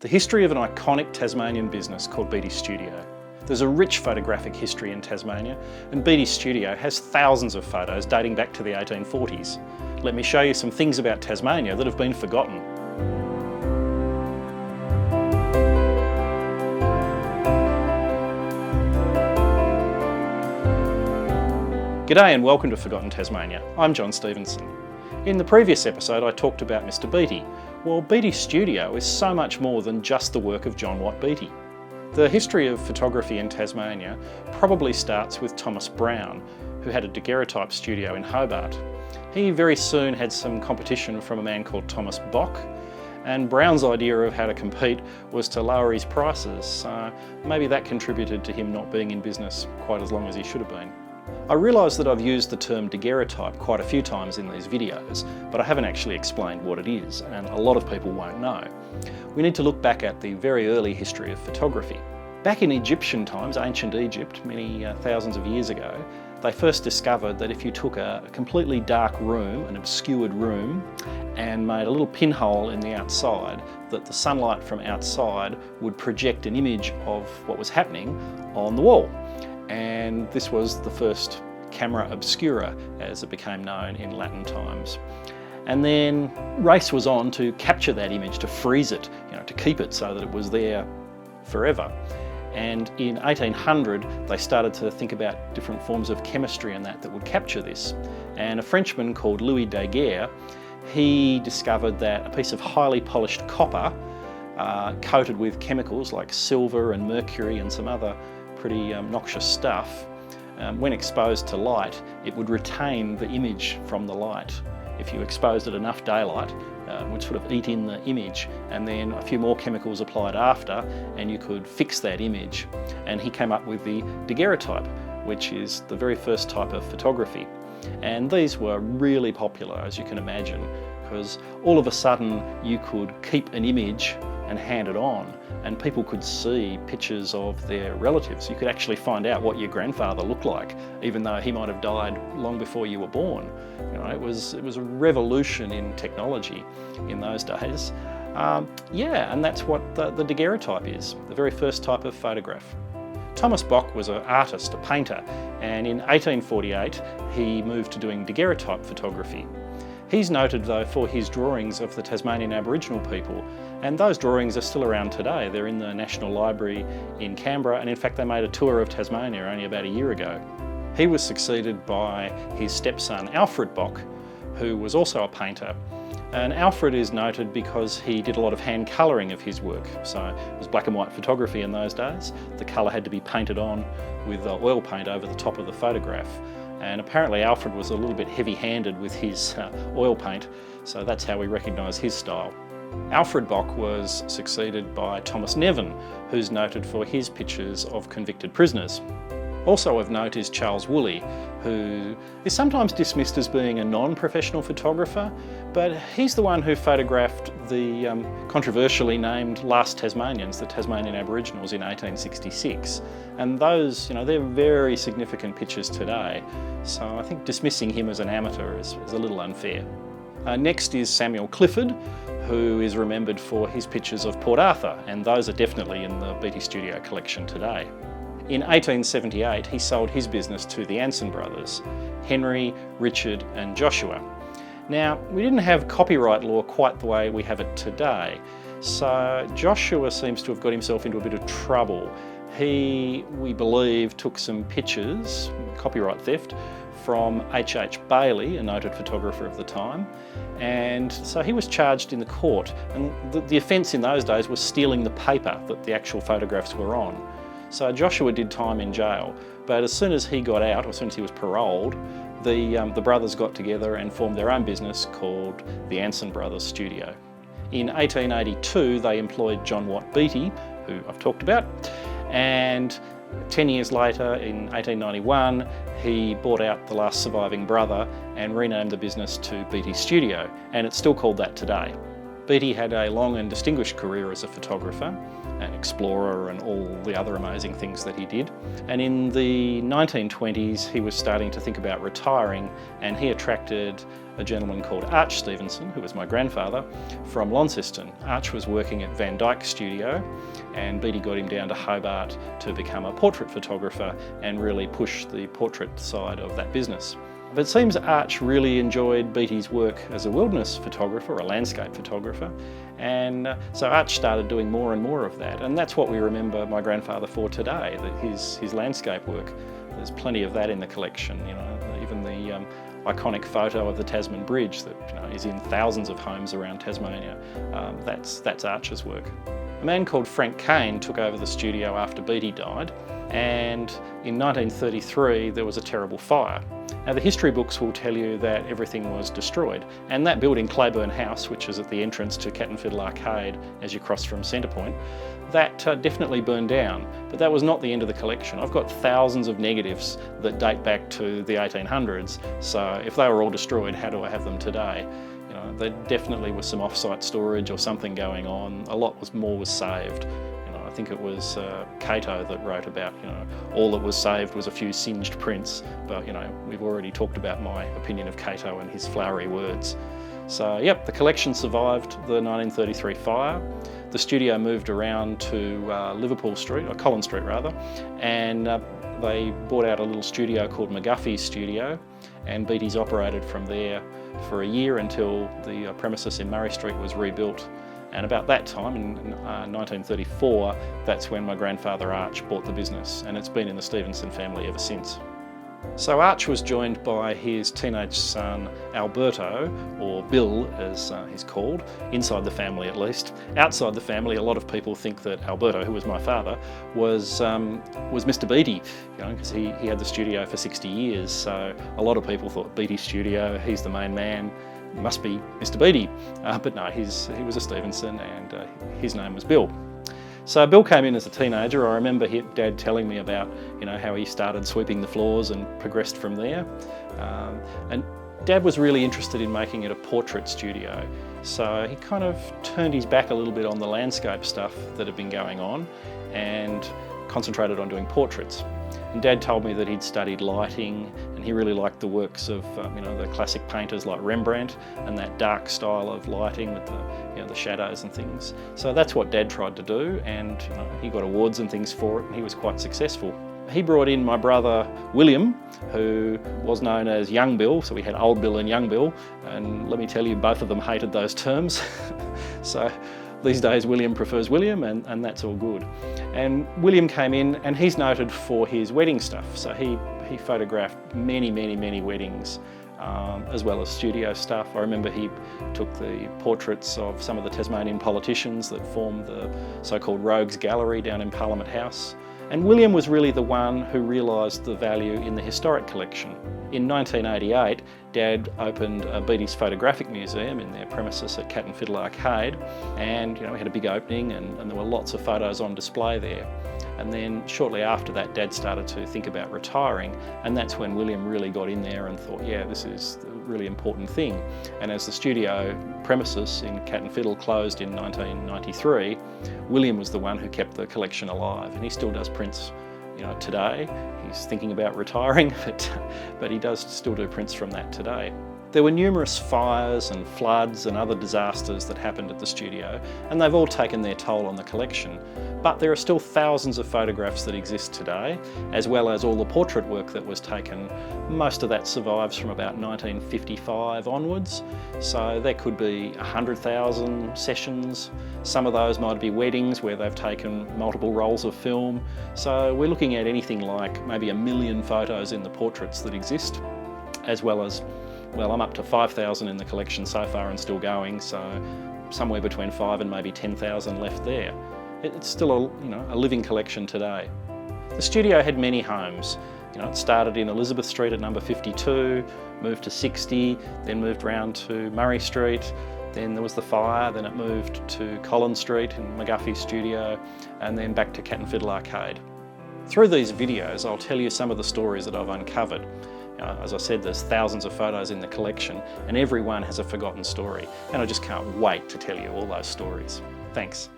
The history of an iconic Tasmanian business called Beatties Studio. There's a rich photographic history in Tasmania, and Beatties Studio has thousands of photos dating back to the 1840s. Let me show you some things about Tasmania that have been forgotten. G'day and welcome to Forgotten Tasmania. I'm John Stevenson. In the previous episode I talked about Mr. Beattie. Well, Beatties Studio is so much more than just the work of John Watt Beattie. The history of photography in Tasmania probably starts with Thomas Brown, who had a Daguerreotype studio in Hobart. He very soon had some competition from a man called Thomas Bock, and Brown's idea of how to compete was to lower his prices, so maybe that contributed to him not being in business quite as long as he should have been. I realise that I've used the term Daguerreotype quite a few times in these videos, but I haven't actually explained what it is, and a lot of people won't know. We need to look back at the very early history of photography. Back in Egyptian times, ancient Egypt, many thousands of years ago, they first discovered that if you took a completely dark room, an obscured room, and made a little pinhole in the outside, that the sunlight from outside would project an image of what was happening on the wall. And this was the first camera obscura, as it became known in Latin times. And then race was on to capture that image, to freeze it, to keep it so that it was there forever. And in 1800 they started to think about different forms of chemistry and that would capture this. And a Frenchman called Louis Daguerre, he discovered that a piece of highly polished copper coated with chemicals like silver and mercury and some other pretty noxious stuff, when exposed to light, it would retain the image from the light. If you exposed it enough daylight, it would sort of eat in the image, and then a few more chemicals applied after, and you could fix that image. And he came up with the Daguerreotype, which is the very first type of photography. And these were really popular, as you can imagine, because all of a sudden you could keep an image and hand it on, and people could see pictures of their relatives. You could actually find out what your grandfather looked like, even though he might have died long before you were born. It was a revolution in technology in those days. And that's what the Daguerreotype is, the very first type of photograph. Thomas Bock was an artist, a painter, and in 1848 he moved to doing Daguerreotype photography. He's noted though for his drawings of the Tasmanian Aboriginal people, and those drawings are still around today. They're in the National Library in Canberra, and in fact they made a tour of Tasmania only about a year ago. He was succeeded by his stepson Alfred Bock, who was also a painter. And Alfred is noted because he did a lot of hand colouring of his work. So it was black and white photography in those days. The colour had to be painted on with oil paint over the top of the photograph. And apparently Alfred was a little bit heavy-handed with his oil paint, so that's how we recognise his style. Alfred Bock was succeeded by Thomas Nevin, who's noted for his pictures of convicted prisoners. Also of note is Charles Woolley, who is sometimes dismissed as being a non-professional photographer, but he's the one who photographed the controversially named Last Tasmanians, the Tasmanian Aboriginals, in 1866. And those, they're very significant pictures today, so I think dismissing him as an amateur is a little unfair. Next is Samuel Clifford, who is remembered for his pictures of Port Arthur, and those are definitely in the Beatties Studio collection today. In 1878, he sold his business to the Anson brothers, Henry, Richard and Joshua. Now, we didn't have copyright law quite the way we have it today, so Joshua seems to have got himself into a bit of trouble. He, we believe, took some pictures, copyright theft, from H.H. Bailey, a noted photographer of the time, and so he was charged in the court. And the offence in those days was stealing the paper that the actual photographs were on. So Joshua did time in jail, but as soon as he got out, or as soon as he was paroled, the brothers got together and formed their own business called the Anson Brothers Studio. In 1882 they employed John Watt Beattie, who I've talked about, and 10 years later, in 1891, he bought out the last surviving brother and renamed the business to Beatties Studio, and it's still called that today. Beattie had a long and distinguished career as a photographer, an explorer and all the other amazing things that he did. And in the 1920s he was starting to think about retiring, and he attracted a gentleman called Arch Stevenson, who was my grandfather, from Launceston. Arch was working at Van Dyck Studio, and Beattie got him down to Hobart to become a portrait photographer and really push the portrait side of that business. But it seems Arch really enjoyed Beattie's work as a wilderness photographer, a landscape photographer, and so Arch started doing more and more of that, and that's what we remember my grandfather for today, that his landscape work. There's plenty of that in the collection, you know, even the iconic photo of the Tasman Bridge that is in thousands of homes around Tasmania. That's Arch's work. A man called Frank Kane took over the studio after Beattie died, and in 1933 there was a terrible fire. Now the history books will tell you that everything was destroyed, and that building, Claiborne House, which is at the entrance to Cat and Fiddle Arcade as you cross from Centrepoint, that definitely burned down, but that was not the end of the collection. I've got thousands of negatives that date back to the 1800s, so if they were all destroyed, how do I have them today? You know, there definitely was some off-site storage or something going on. A lot more was saved. I think it was Cato that wrote about, all that was saved was a few singed prints, but we've already talked about my opinion of Cato and his flowery words. So yep, the collection survived the 1933 fire. The studio moved around to Liverpool Street, or Collins Street rather, and they bought out a little studio called Beatties Studio, and Beattie's operated from there for a year until the premises in Murray Street was rebuilt. And about that time, in 1934, that's when my grandfather Arch bought the business, and it's been in the Stevenson family ever since. So Arch was joined by his teenage son Alberto, or Bill as he's called, inside the family at least. Outside the family, a lot of people think that Alberto, who was my father, was Mr. Beattie, because he had the studio for 60 years. So a lot of people thought Beatties Studio, he's the main man, must be Mr. Beattie. But no, he was a Stevenson, and his name was Bill. So Bill came in as a teenager. I remember Dad telling me about, how he started sweeping the floors and progressed from there. And Dad was really interested in making it a portrait studio. So he kind of turned his back a little bit on the landscape stuff that had been going on and concentrated on doing portraits. And Dad told me that he'd studied lighting, and he really liked the works of the classic painters like Rembrandt and that dark style of lighting with the shadows and things. So that's what Dad tried to do, and he got awards and things for it, and he was quite successful. He brought in my brother William, who was known as Young Bill, so we had Old Bill and Young Bill, and let me tell you, both of them hated those terms. So these days William prefers William, and that's all good. And William came in, and he's noted for his wedding stuff. So he photographed many weddings, as well as studio stuff. I remember he took the portraits of some of the Tasmanian politicians that formed the so-called Rogues Gallery down in Parliament House. And William was really the one who realised the value in the historic collection. In 1988, Dad opened a Beatties Photographic Museum in their premises at Cat and Fiddle Arcade, and we had a big opening, and there were lots of photos on display there. And then shortly after that, Dad started to think about retiring, and that's when William really got in there and thought, yeah, this is a really important thing. And as the studio premises in Cat and Fiddle closed in 1993, William was the one who kept the collection alive, and he still does prints today. He's thinking about retiring, but he does still do prints from that today. There were numerous fires and floods and other disasters that happened at the studio, and they've all taken their toll on the collection. But there are still thousands of photographs that exist today, as well as all the portrait work that was taken. Most of that survives from about 1955 onwards, so there could be 100,000 sessions. Some of those might be weddings where they've taken multiple rolls of film. So we're looking at anything like maybe 1 million photos in the portraits that exist, as well as, well, I'm up to 5,000 in the collection so far and still going, so somewhere between 5 and maybe 10,000 left there. It's still a living collection today. The studio had many homes. It started in Elizabeth Street at number 52, moved to 60, then moved round to Murray Street, then there was the fire, then it moved to Collins Street in Beatties Studio, and then back to Cat and Fiddle Arcade. Through these videos, I'll tell you some of the stories that I've uncovered. As I said, there's thousands of photos in the collection and every one has a forgotten story, and I just can't wait to tell you all those stories. Thanks.